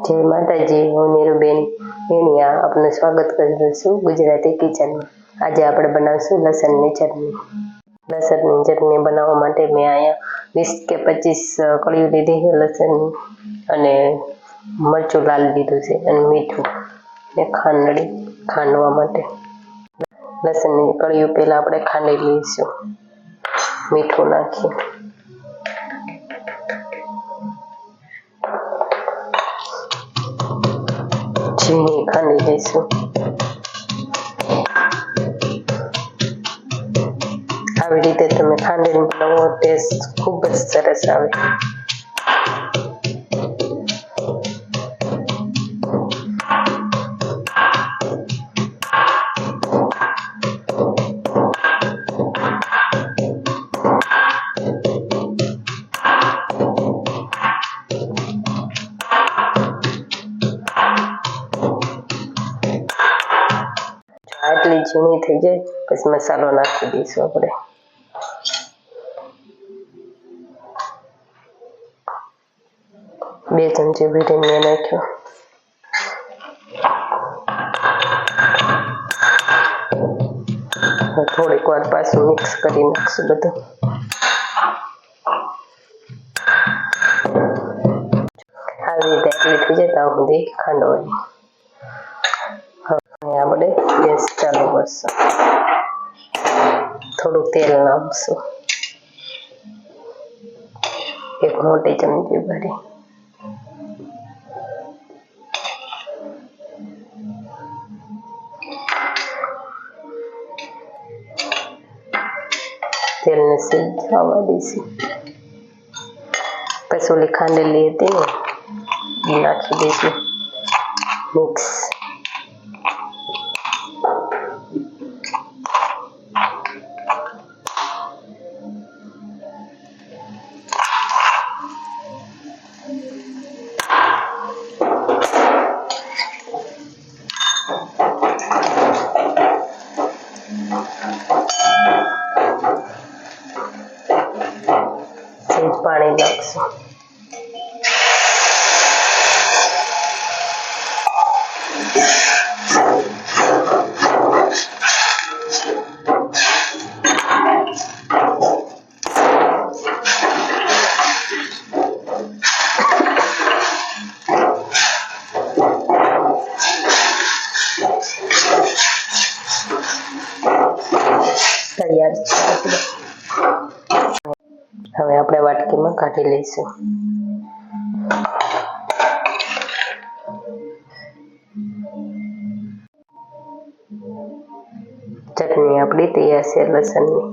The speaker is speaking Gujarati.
जय माताजी। हूँ नीरूबेन वेणिया आपनु स्वागत करूँ छूं गुजराती किचन में। आज આપણે બનાવશું લસણની ચટણી। લસણની ચટણી બનાવવા માટે મેં અહીંયા 20 કે 25 કળીઓ લીધી છે લસણ અને મરચું લાલ લીધું છે અને મીઠું ને ખાંડણી ખાંડવા માટે। લસણની કળીઓ પહેલા આપણે ખાંડી લઈશું મીઠું નાખી। झीणी खांडी लईशुं। આવી રીતે તમે ખાંડીને બનાવો ટેસ્ટ ખૂબ જ સરસ આવે। आटली झीणी थी जाए पछी मसालो नाखी दईशुं आपणे। 2 चमची भरीने मैं नाख्यो। थोड़ीक वार पाछुं मिक्स करी नाखशुं बधुं। આવી રીતે આટલી થઈ જાય ત્યાં સુધી ખાંડવાની। આપણે ગેસ ચાલુ કરશું, થોડું તેલ નાખશું, 1 મોટી ચમચી ભરી। તેલને સીધવા દઈશું। પછી ઓલી ખાંડેલી હતી ને એ નાખી દઈશું મિક્સ। पानी नाखशुं। तैयार है। હવે આપણે વાટકીમાં કાઢી લઈશું। ચટણી આપણી તૈયાર છે લસણની।